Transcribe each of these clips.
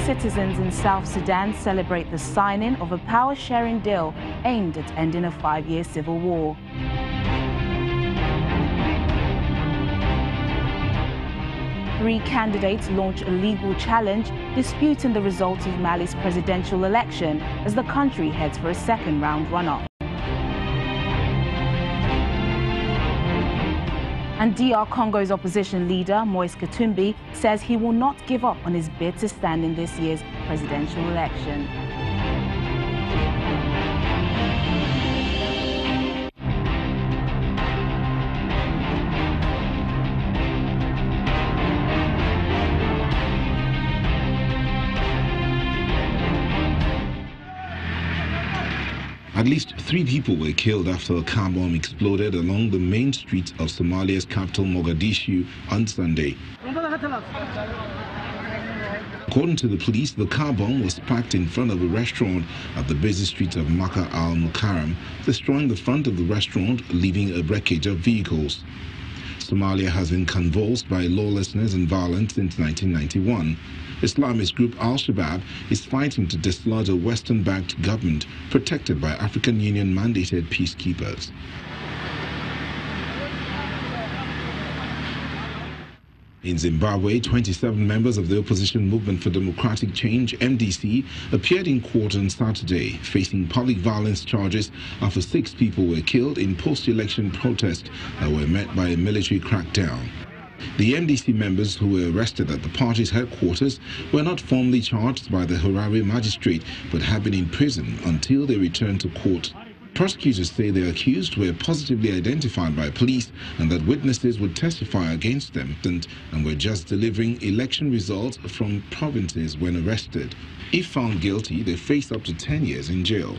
Citizens in South Sudan celebrate the signing of a power-sharing deal aimed at ending a 5-year civil war. Three candidates launch a legal challenge disputing the results of Mali's presidential election as the country heads for a second-round runoff. And DR Congo's opposition leader, Moise Katumbi, says he will not give up on his bid to stand in this year's presidential election. At least 3 people were killed after a car bomb exploded along the main streets of Somalia's capital, Mogadishu, on Sunday. According to the police, the car bomb was packed in front of a restaurant at the busy street of Maka al-Mukarram, destroying the front of the restaurant, leaving a wreckage of vehicles. Somalia has been convulsed by lawlessness and violence since 1991. Islamist group Al-Shabaab is fighting to dislodge a Western-backed government protected by African Union-mandated peacekeepers. In Zimbabwe, 27 members of the Opposition Movement for Democratic Change, MDC, appeared in court on Saturday, facing public violence charges after 6 people were killed in post-election protests that were met by a military crackdown. The MDC members who were arrested at the party's headquarters were not formally charged by the Harare magistrate, but have been in prison until they return to court. Prosecutors say the accused were positively identified by police and that witnesses would testify against them and were just delivering election results from provinces when arrested. If found guilty, they face up to 10 years in jail.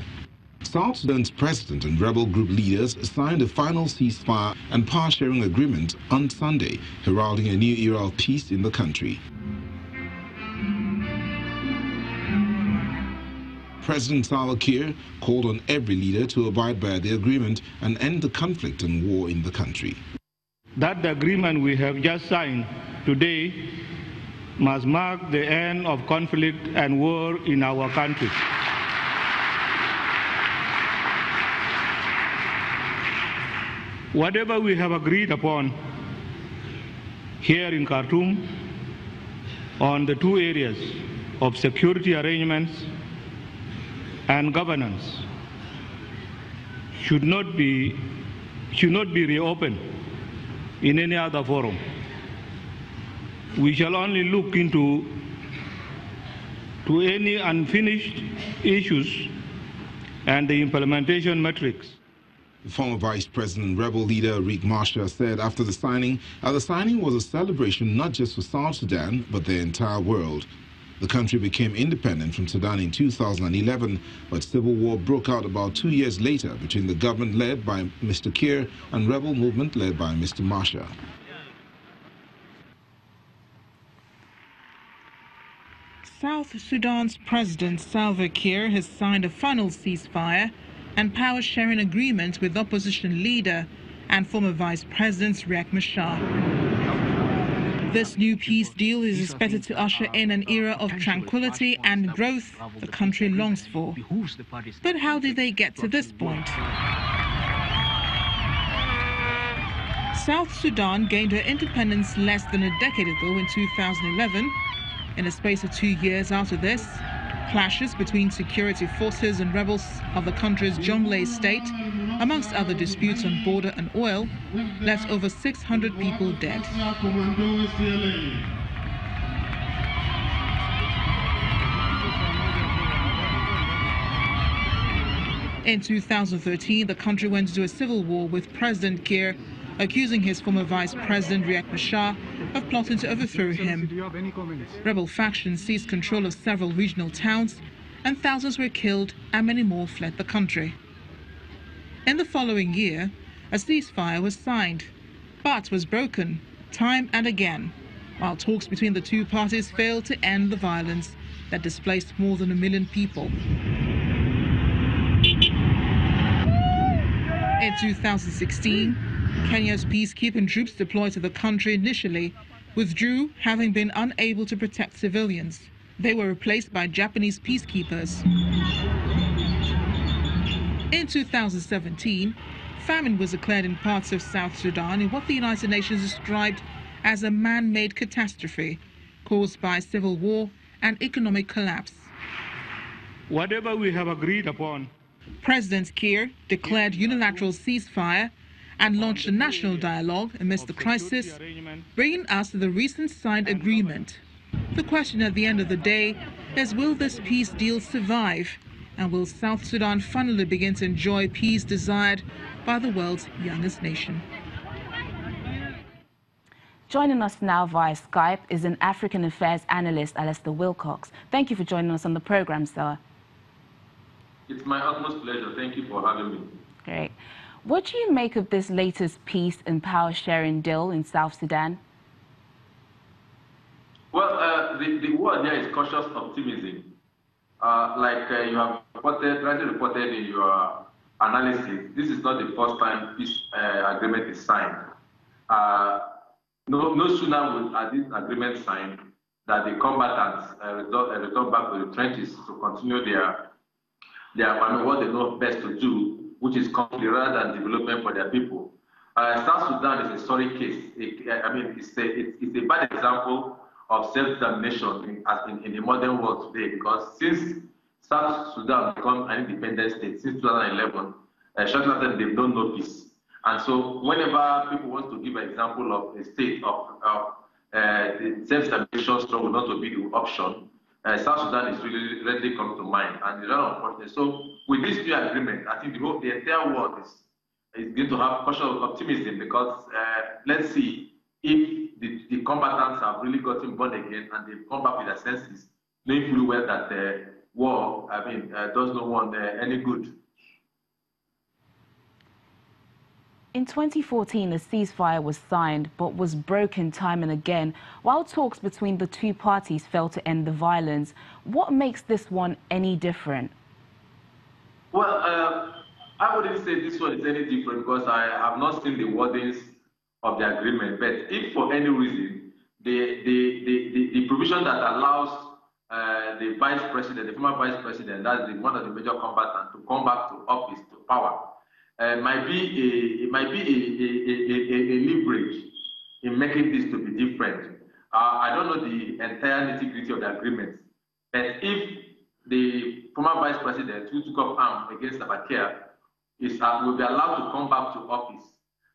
South Sudan's president and rebel group leaders signed a final ceasefire and power-sharing agreement on Sunday, heralding a new era of peace in the country. President Salva Kiir called on every leader to abide by the agreement and end the conflict and war in the country. That the agreement we have just signed today must mark the end of conflict and war in our country. Whatever we have agreed upon here in Khartoum on the 2 areas of security arrangements and governance should not be reopened in any other forum. We shall only look into any unfinished issues and the implementation metrics. The former Vice President and rebel leader Riek Machar said after the signing that the signing was a celebration not just for South Sudan, but the entire world. The country became independent from Sudan in 2011, but civil war broke out about 2 years later between the government led by Mr. Kiir and rebel movement led by Mr. Machar. South Sudan's President Salva Kiir has signed a final ceasefire and power-sharing agreement with opposition leader and former Vice President Riek Machar. This new peace deal is expected to usher in an era of tranquility and growth the country longs for. But how did they get to this point? South Sudan gained her independence less than a decade ago in 2011. In a space of 2 years after this, clashes between security forces and rebels of the country's Jonglei state, amongst other disputes on border and oil, left over 600 people dead. In 2013, the country went into a civil war with President Kiir accusing his former Vice President Riek Machar of plotting to overthrow him. Rebel factions seized control of several regional towns, and thousands were killed and many more fled the country. In the following year, a ceasefire was signed, but was broken time and again, while talks between the 2 parties failed to end the violence that displaced more than 1 million people. In 2016, Kenya's peacekeeping troops deployed to the country initially withdrew, having been unable to protect civilians. They were replaced by Japanese peacekeepers. In 2017, famine was declared in parts of South Sudan in what the United Nations described as a man-made catastrophe caused by civil war and economic collapse. Whatever we have agreed upon. President Kiir declared unilateral ceasefire and launched a national dialogue amidst the crisis, bringing us to the recent signed agreement. The question at the end of the day is, will this peace deal survive? And will South Sudan finally begin to enjoy peace desired by the world's youngest nation? Joining us now via Skype is an African Affairs Analyst, Alistair Wilcox. Thank you for joining us on the program, sir. It's my utmost pleasure. Thank you for having me. Great. What do you make of this latest peace and power sharing deal in South Sudan? Well, the word here is cautious optimism. Like you have rightly reported in your analysis, this is not the first time peace agreement is signed. No sooner would this agreement signed that the combatants return back to the trenches to continue what they know best to do, which is conflict rather than development for their people. South Sudan is a sorry case. It's a bad example of self-determination in the modern world today, because since South Sudan became an independent state, since 2011, shortly after they've done no peace. And so whenever people want to give an example of a state of the self-determination struggle not to be the option, South Sudan is really readily coming to mind, and it's very unfortunate. So with this new agreement, I think the entire world is going to have cautious optimism, because let's see if the combatants have really gotten born again and they've come back with their senses, knowing fully well that war, does not want any good. In 2014, a ceasefire was signed, but was broken time and again, while talks between the two parties failed to end the violence. What makes this one any different? Well, I wouldn't say this one is any different, because I have not seen the wordings of the agreement. But if for any reason, the provision that allows the vice president, the former vice president, that's one of the major combatants, to come back to office, to power, might be a leverage in making this to be different. I don't know the entire nitty-gritty of the agreement, but if the former vice president who took up arms against Salva Kiir will be allowed to come back to office,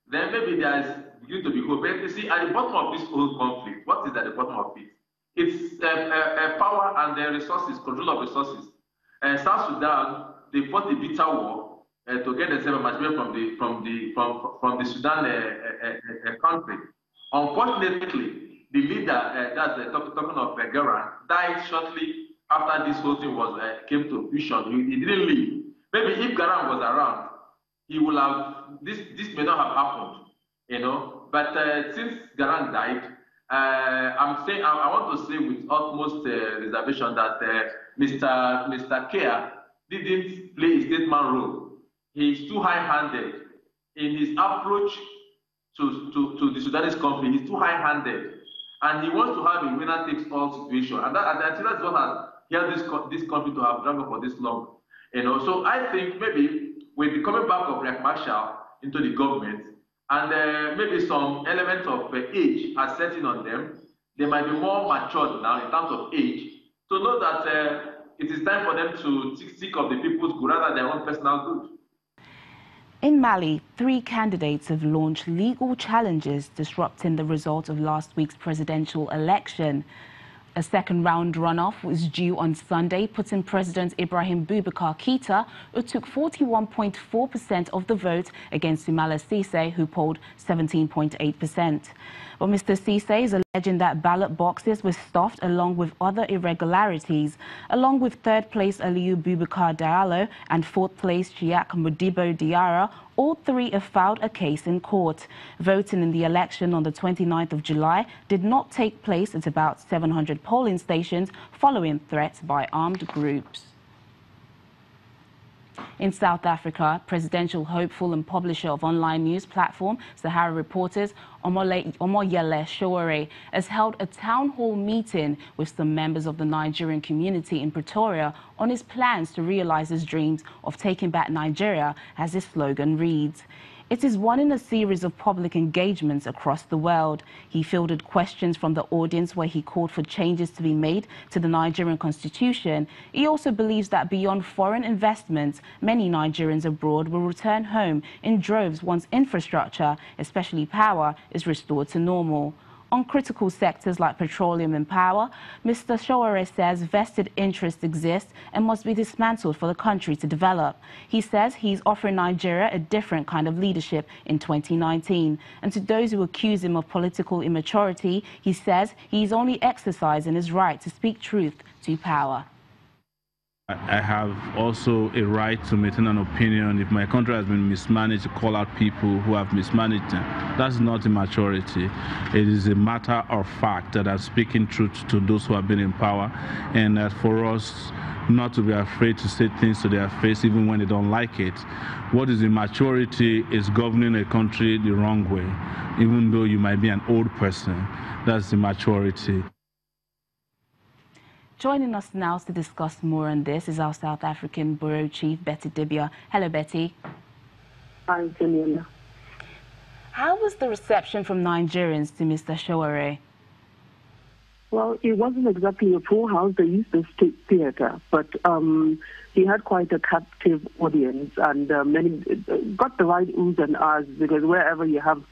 then maybe there is going to be hope. But you see, at the bottom of this whole conflict, what is at the bottom of it? It's power and the resources, control of resources. South Sudan, they fought a bitter war to get themselves emancipated from the Sudan country. Unfortunately, the leader, talking of Garang, died shortly after this whole thing came to fruition. He didn't leave. Maybe if Garang was around, he would have this may not have happened, you know. But since Garang died, I want to say with utmost reservation that Mr. Kiir didn't play a statesman role. He's too high-handed in his approach to the Sudanese conflict. He's too high-handed, and he wants to have a winner-takes-all situation. And that's what has held this conflict to have dragged on for this long. You know, so I think maybe with the coming back of Riek Machar into the government, and maybe some element of age are setting on them, they might be more matured now in terms of age to know that it is time for them to seek of the people's good rather than their own personal good. In Mali, 3 candidates have launched legal challenges disrupting the result of last week's presidential election. A second-round runoff was due on Sunday, putting President Ibrahim Boubacar Keïta, who took 41.4% of the vote, against Soumaïla Cissé, who polled 17.8%. But Mr. Cissé is alleging that ballot boxes were stuffed along with other irregularities, along with third-place Aliou Boubacar Diallo and fourth-place Cheikh Modibo Diarra. All 3 have filed a case in court. Voting in the election on the 29th of July did not take place at about 700 polling stations following threats by armed groups. In South Africa, presidential hopeful and publisher of online news platform Sahara Reporters, Omoyele Sowore, has held a town hall meeting with some members of the Nigerian community in Pretoria on his plans to realize his dreams of taking back Nigeria, as his slogan reads. It is one in a series of public engagements across the world. He fielded questions from the audience where he called for changes to be made to the Nigerian constitution. He also believes that beyond foreign investments, many Nigerians abroad will return home in droves once infrastructure, especially power, is restored to normal. On critical sectors like petroleum and power, Mr. Sowore says vested interests exist and must be dismantled for the country to develop. He says he's offering Nigeria a different kind of leadership in 2019. And to those who accuse him of political immaturity, he says he's only exercising his right to speak truth to power. I have also a right to maintain an opinion. If my country has been mismanaged, to call out people who have mismanaged it. That's not immaturity. It is a matter of fact that I'm speaking truth to those who have been in power, and that for us not to be afraid to say things to their face even when they don't like it. What is immaturity is governing a country the wrong way, even though you might be an old person. That's immaturity. Joining us now to discuss more on this is our South African Bureau Chief, Betty Dibia. Hello, Betty. Hi, Janina. How was the reception from Nigerians to Mr. Sowore? Well, it wasn't exactly a full house. They used the State Theatre, but he had quite a captive audience, and many got the right oohs and ahs, because wherever you have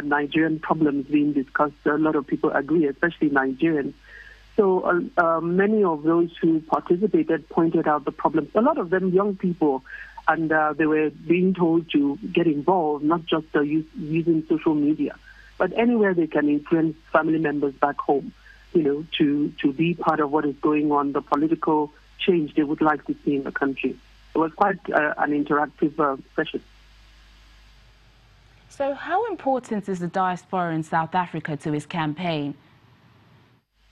Nigerian problems being discussed, a lot of people agree, especially Nigerians. So many of those who participated pointed out the problems. A lot of them young people, and they were being told to get involved, not just using social media, but anywhere they can influence family members back home, you know, to be part of what is going on, the political change they would like to see in the country. It was quite an interactive session. So how important is the diaspora in South Africa to his campaign?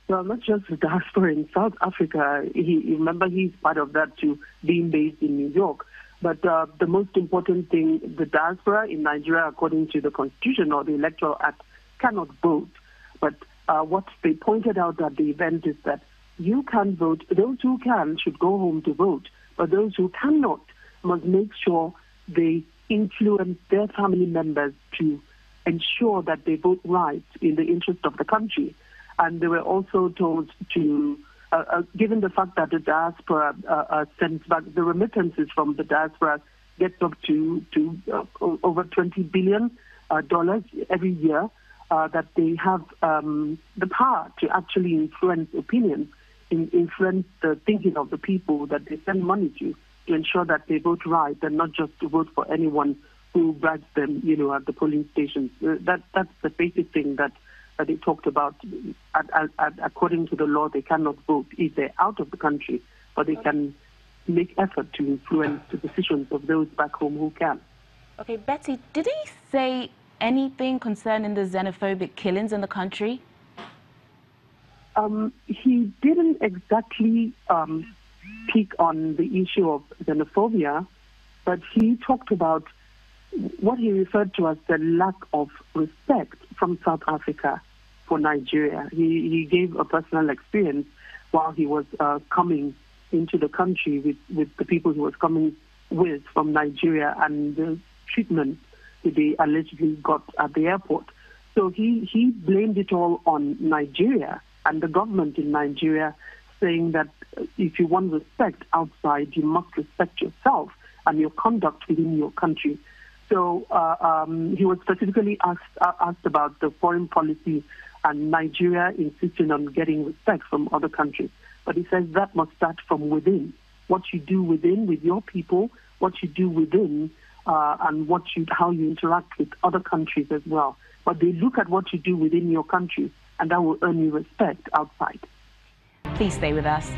Well, not just the diaspora in South Africa. Remember, he's part of that too, being based in New York. But the most important thing, the diaspora in Nigeria, according to the Constitution or the Electoral Act, cannot vote. But what they pointed out at the event is that you can vote. Those who can should go home to vote. But those who cannot must make sure they influence their family members to ensure that they vote right in the interest of the country. And they were also told to, given the fact that the diaspora sends back, the remittances from the diaspora gets up to over $20 billion every year, that they have the power to actually influence opinion, influence the thinking of the people that they send money to ensure that they vote right and not just to vote for anyone who bribes them, you know, at the polling stations. That's the basic thing that they talked about. According to the law, they cannot vote if they're out of the country, but they can make effort to influence the decisions of those back home who can. Okay, Betty, did he say anything concerning the xenophobic killings in the country? He didn't exactly speak on the issue of xenophobia, but he talked about what he referred to as the lack of respect from South Africa for Nigeria. He gave a personal experience while he was coming into the country with the people he was coming with from Nigeria and the treatment that they allegedly got at the airport. So he blamed it all on Nigeria and the government in Nigeria, saying that if you want respect outside, you must respect yourself and your conduct within your country. So he was specifically asked about the foreign policy and Nigeria insisting on getting respect from other countries. But he says that must start from within. What you do within with your people, what you do within, and how you interact with other countries as well. But they look at what you do within your country, and that will earn you respect outside. Please stay with us.